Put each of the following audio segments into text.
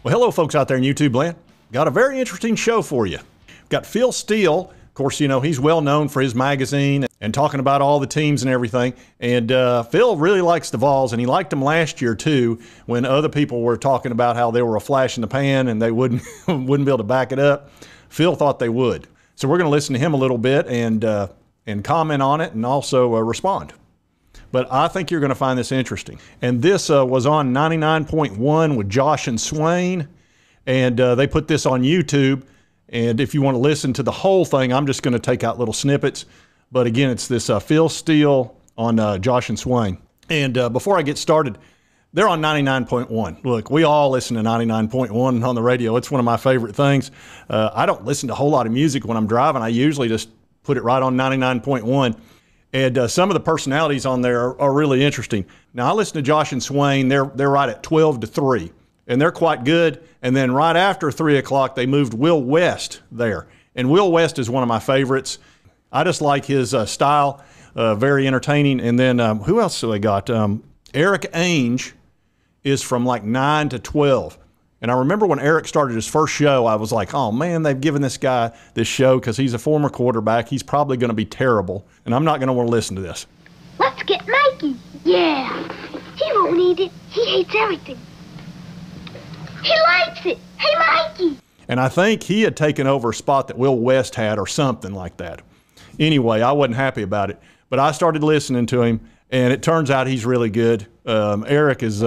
Well, hello, folks out there in YouTube land. Got a very interesting show for you. Got Phil Steele. Of course, you know, he's well known for his magazine and talking about all the teams and everything. And Phil really likes the Vols, and he liked them last year, too, when other people were talking about how they were a flash in the pan and they wouldn't be able to back it up. Phil thought they would. So we're going to listen to him a little bit and comment on it and also respond. But I think you're going to find this interesting. And this was on 99.1 with Josh and Swain, and they put this on YouTube. And if you want to listen to the whole thing, I'm just going to take out little snippets. But again, it's this Phil Steele on Josh and Swain. And before I get started, they're on 99.1. Look, we all listen to 99.1 on the radio. It's one of my favorite things. I don't listen to a whole lot of music when I'm driving. I usually just put it right on 99.1. And some of the personalities on there are really interesting. Now, I listen to Josh and Swain. They're right at 12 to 3, and they're quite good. And then right after 3 o'clock, they moved Will West there. And Will West is one of my favorites. I just like his style, very entertaining. And then who else do they got? Eric Ainge is from like 9 to 12. And I remember when Eric started his first show, I was like, oh, man, they've given this guy this show because he's a former quarterback. He's probably going to be terrible, and I'm not going to want to listen to this. Let's get Mikey. Yeah. He won't eat it. He hates everything. He likes it. Hey, Mikey. And I think he had taken over a spot that Will West had or something like that. Anyway, I wasn't happy about it. But I started listening to him, and it turns out he's really good. Eric is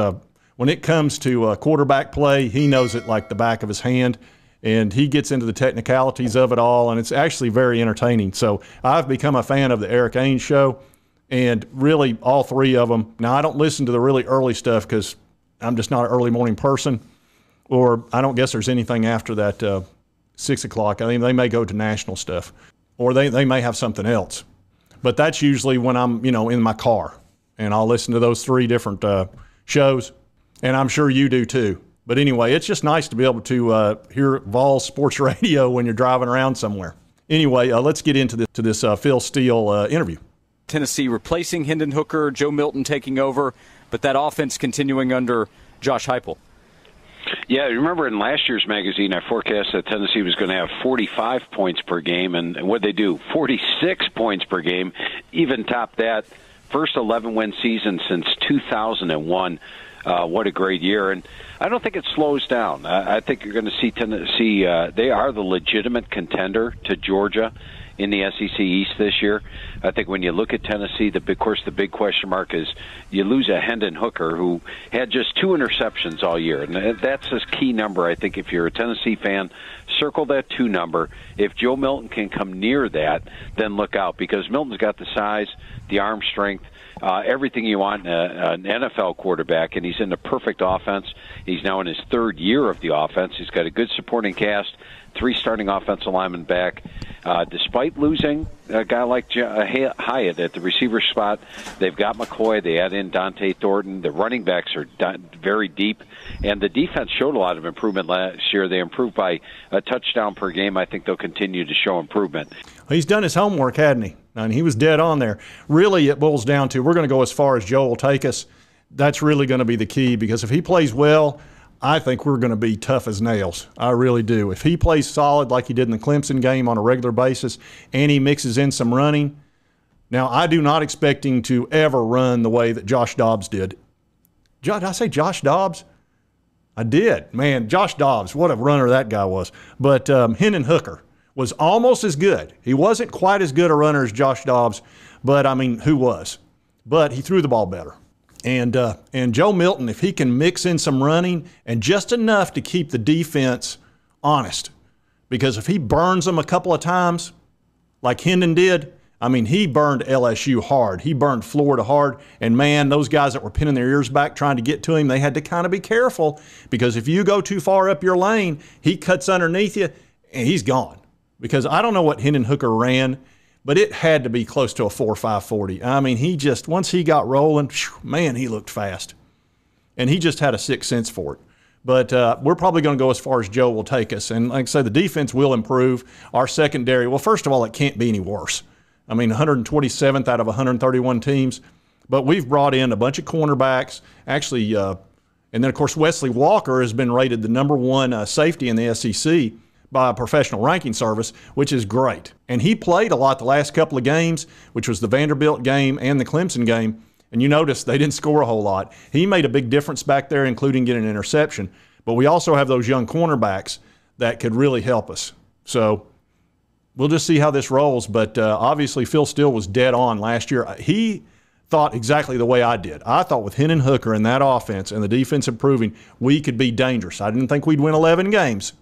when it comes to quarterback play, he knows it like the back of his hand, and he gets into the technicalities of it all, and it's actually very entertaining. So I've become a fan of the Eric Ainge show, and really all three of them. Now, I don't listen to the really early stuff because I'm just not an early morning person, or I don't guess there's anything after that 6 o'clock. I mean, they may go to national stuff, or they may have something else. But that's usually when I'm, in my car, and I'll listen to those three different shows. And I'm sure you do too. But anyway, it's just nice to be able to hear Vols sports radio when you're driving around somewhere. Anyway, let's get into this Phil Steele interview. Tennessee replacing Hendon Hooker, Joe Milton taking over, but that offense continuing under Josh Heupel. Yeah, remember in last year's magazine, I forecast that Tennessee was going to have 45 points per game, and what they do, 46 points per game, even top that. First 11-win season since 2001. What a great year. And I don't think it slows down. I think you're going to see Tennessee, they are the legitimate contender to Georgia in the SEC East this year. I think when you look at Tennessee, the big question mark is you lose a Hendon Hooker who had just 2 interceptions all year. And that's his key number, I think, if you're a Tennessee fan. Circle that 2 number. If Joe Milton can come near that, then look out, because Milton's got the size, the arm strength, everything you want in an NFL quarterback, and he's in the perfect offense. He's now in his 3rd year of the offense. He's got a good supporting cast, 3 starting offensive linemen back. Despite losing a guy like Hyatt at the receiver spot, they've got McCoy. They add in Dante Thornton. The running backs are very deep, and the defense showed a lot of improvement last year. They improved by a touchdown per game. I think they'll continue to show improvement. He's done his homework, hadn't he? And he was dead on there. Really, it boils down to we're going to go as far as Joe will take us. That's really going to be the key, because if he plays well, I think we're going to be tough as nails. I really do. If he plays solid like he did in the Clemson game on a regular basis, and he mixes in some running. Now, I do not expect him to ever run the way that Josh Dobbs did. Did I say Josh Dobbs? I did. Man, Josh Dobbs, what a runner that guy was. But Hendon Hooker was almost as good. He wasn't quite as good a runner as Josh Dobbs, but, I mean, who was? But he threw the ball better. And Joe Milton, if he can mix in some running and just enough to keep the defense honest, because if he burns them a couple of times like Hendon did, I mean, he burned LSU hard. He burned Florida hard. And, man, those guys that were pinning their ears back trying to get to him, they had to kind of be careful, because if you go too far up your lane, he cuts underneath you and he's gone. Because I don't know what Hendon Hooker ran, but it had to be close to a 4.5 40. I mean, he just, once he got rolling, man, he looked fast. And he just had a sixth sense for it. But we're probably going to go as far as Joe will take us. And like I say, the defense will improve. Our secondary, well, first of all, it can't be any worse. I mean, 127th out of 131 teams. But we've brought in a bunch of cornerbacks. Actually, And then, of course, Wesley Walker has been rated the #1 safety in the SEC by a professional ranking service, which is great. And he played a lot the last couple of games, which was the Vanderbilt game and the Clemson game. And you notice they didn't score a whole lot. He made a big difference back there, including getting an interception. But we also have those young cornerbacks that could really help us. So we'll just see how this rolls. But obviously, Phil Steele was dead on last year. He thought exactly the way I did. I thought with Hendon Hooker and that offense and the defense improving, we could be dangerous. I didn't think we'd win 11 games.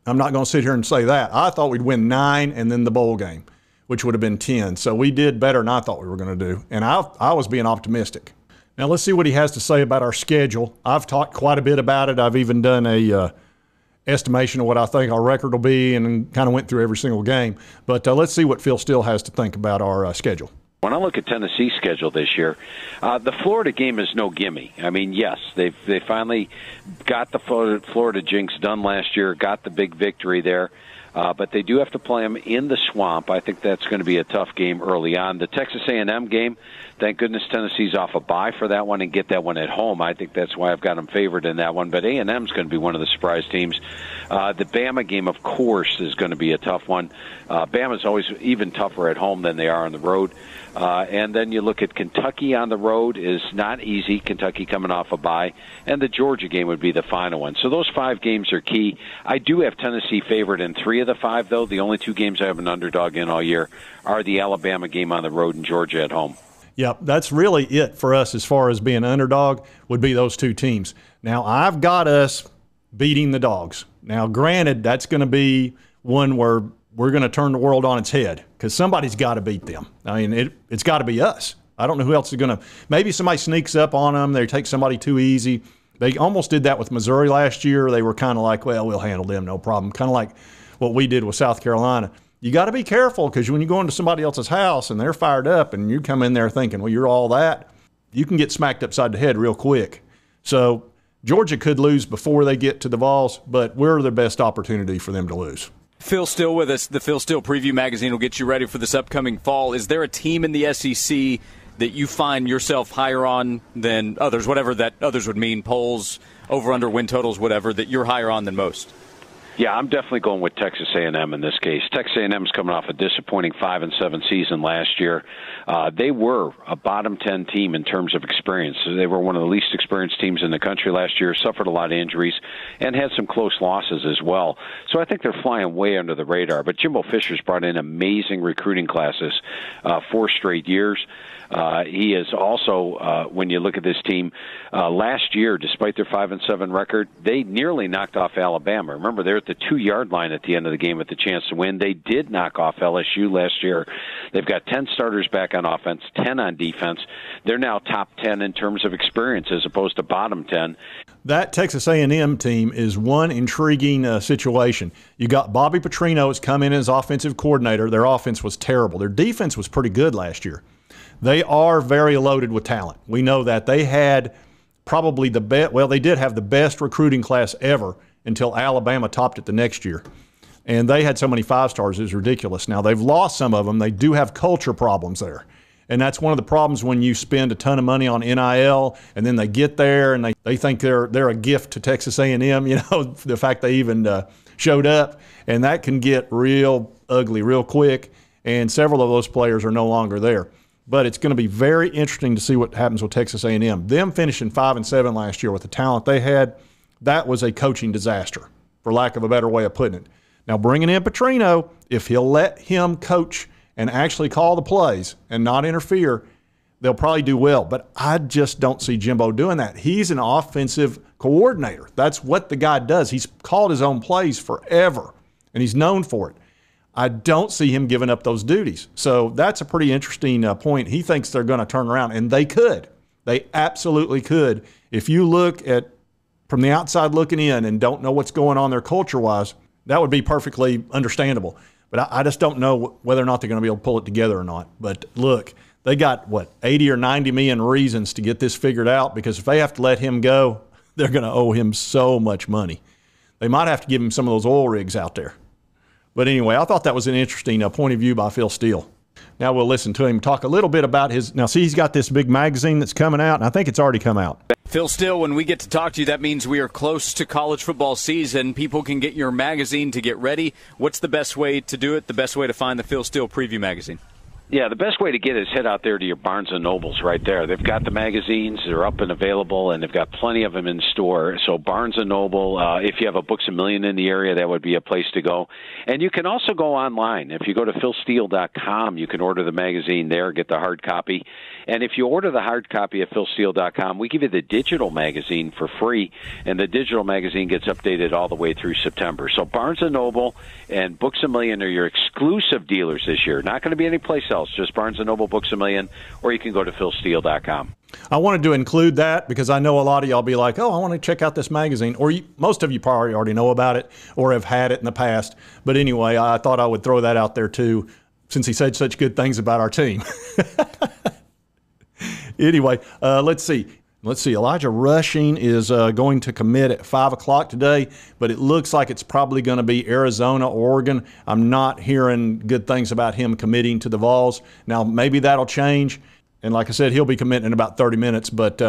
I'm not going to sit here and say that. I thought we'd win 9 and then the bowl game, which would have been 10. So we did better than I thought we were going to do. And I was being optimistic. Now let's see what he has to say about our schedule. I've talked quite a bit about it. I've even done a estimation of what I think our record will be and kind of went through every single game. But let's see what Phil Steele has to think about our schedule. When I look at Tennessee's schedule this year, the Florida game is no gimme. I mean, yes, they finally got the Florida jinx done last year, got the big victory there, but they do have to play them in the Swamp. I think that's going to be a tough game early on. The Texas A&M game, thank goodness Tennessee's off a bye for that one and get that one at home. I think that's why I've got them favored in that one. But A&M's going to be one of the surprise teams. The Bama game, of course, is going to be a tough one. Bama's always even tougher at home than they are on the road. And then you look at Kentucky on the road is not easy. Kentucky coming off a bye. And the Georgia game would be the final one. So those 5 games are key. I do have Tennessee favored in 3 of the 5, though. The only 2 games I have an underdog in all year are the Alabama game on the road and Georgia at home. Yep, that's really it for us as far as being underdog would be those 2 teams. Now, I've got us beating the Dogs. Now, granted, that's going to be one where we're going to turn the world on its head because somebody's got to beat them. I mean, it's got to be us. I don't know who else is going to – maybe somebody sneaks up on them. They take somebody too easy. They almost did that with Missouri last year. They were kind of like, well, we'll handle them, no problem, kind of like what we did with South Carolina. You got to be careful because when you go into somebody else's house and they're fired up and you come in there thinking, well, you're all that, you can get smacked upside the head real quick. So Georgia could lose before they get to the Vols, but we're the best opportunity for them to lose. Phil Steele with us. The Phil Steele Preview Magazine will get you ready for this upcoming fall. Is there a team in the SEC that you find yourself higher on than others, whatever that others would mean, polls, over-under win totals, whatever, that you're higher on than most? Yeah, I'm definitely going with Texas A&M in this case. Texas A&M is coming off a disappointing 5-7 season last year. They were a bottom 10 team in terms of experience. They were one of the least experienced teams in the country last year, suffered a lot of injuries, and had some close losses as well. So I think they're flying way under the radar. But Jimbo Fisher's brought in amazing recruiting classes 4 straight years. He is also, when you look at this team, last year, despite their 5-7 record, they nearly knocked off Alabama. Remember, they're at the 2-yard line at the end of the game with the chance to win. They did knock off LSU last year. They've got 10 starters back on offense, 10 on defense. They're now top 10 in terms of experience as opposed to bottom 10. That Texas A&M team is one intriguing situation. You got Bobby Petrino has come in as offensive coordinator. Their offense was terrible. Their defense was pretty good last year. They are very loaded with talent. We know that. They had probably the best – well, they did have the best recruiting class ever until Alabama topped it the next year. And they had so many 5-stars, it was ridiculous. Now, they've lost some of them. They do have culture problems there. And that's one of the problems when you spend a ton of money on NIL and then they get there and they think they're a gift to Texas A&M, you know, the fact they even showed up. And that can get real ugly real quick, and several of those players are no longer there. But it's going to be very interesting to see what happens with Texas A&M. Them finishing 5-7 last year with the talent they had, that was a coaching disaster, for lack of a better way of putting it. Now, bringing in Petrino, if he'll let him coach and actually call the plays and not interfere, they'll probably do well. But I just don't see Jimbo doing that. He's an offensive coordinator. That's what the guy does. He's called his own plays forever, and he's known for it. I don't see him giving up those duties. So that's a pretty interesting point. He thinks they're going to turn around, and they could. They absolutely could. If you look at from the outside looking in and don't know what's going on there culture-wise, that would be perfectly understandable. But I just don't know whether or not they're going to be able to pull it together or not. But look, they got, 80 or 90 million reasons to get this figured out, because if they have to let him go, they're going to owe him so much money. They might have to give him some of those oil rigs out there. But anyway, I thought that was an interesting point of view by Phil Steele. Now we'll listen to him talk a little bit about his. Now, see, he's got this big magazine that's coming out, and I think it's already come out. Phil Steele, when we get to talk to you, that means we are close to college football season. People can get your magazine to get ready. What's the best way to do it, the best way to find the Phil Steele Preview magazine? Yeah, the best way to get it is head out there to your Barnes & Nobles right there. They've got the magazines. They're up and available, and they've got plenty of them in store. So Barnes & Noble, if you have a Books A Million in the area, that would be a place to go. And you can also go online. If you go to philsteele.com, you can order the magazine there, get the hard copy. And if you order the hard copy at philsteele.com, we give you the digital magazine for free, and the digital magazine gets updated all the way through September. So Barnes & Noble and Books A Million are your exclusive dealers this year. Not going to be any place else, just Barnes & Noble, Books A Million, or you can go to philsteele.com. I wanted to include that because I know a lot of y'all be like, oh, I want to check out this magazine. Or most of you probably already know about it or have had it in the past. But anyway, I thought I would throw that out there too, since he said such good things about our team. Anyway, let's see. Elijah Rushing is going to commit at 5 o'clock today, but it looks like it's probably going to be Arizona, Oregon. I'm not hearing good things about him committing to the Vols. Now, maybe that'll change. And like I said, he'll be committing in about 30 minutes, but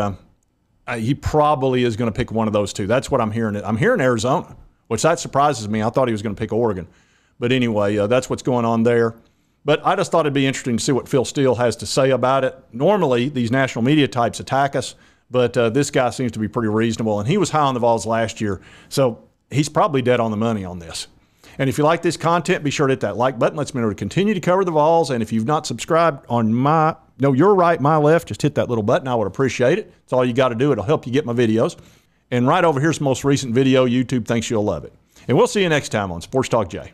he probably is going to pick one of those two. That's what I'm hearing. I'm hearing Arizona, which that surprises me. I thought he was going to pick Oregon. But anyway, that's what's going on there. But I just thought it'd be interesting to see what Phil Steele has to say about it. Normally, these national media types attack us, but this guy seems to be pretty reasonable, and he was high on the Vols last year, so he's probably dead on the money on this. And if you like this content, be sure to hit that like button. Lets me know to continue to cover the Vols. And if you've not subscribed on your right, my left, just hit that little button. I would appreciate it. It's all you got to do. It'll help you get my videos. And right over here's the most recent video. YouTube thinks you'll love it. And we'll see you next time on Sports Talk Jay.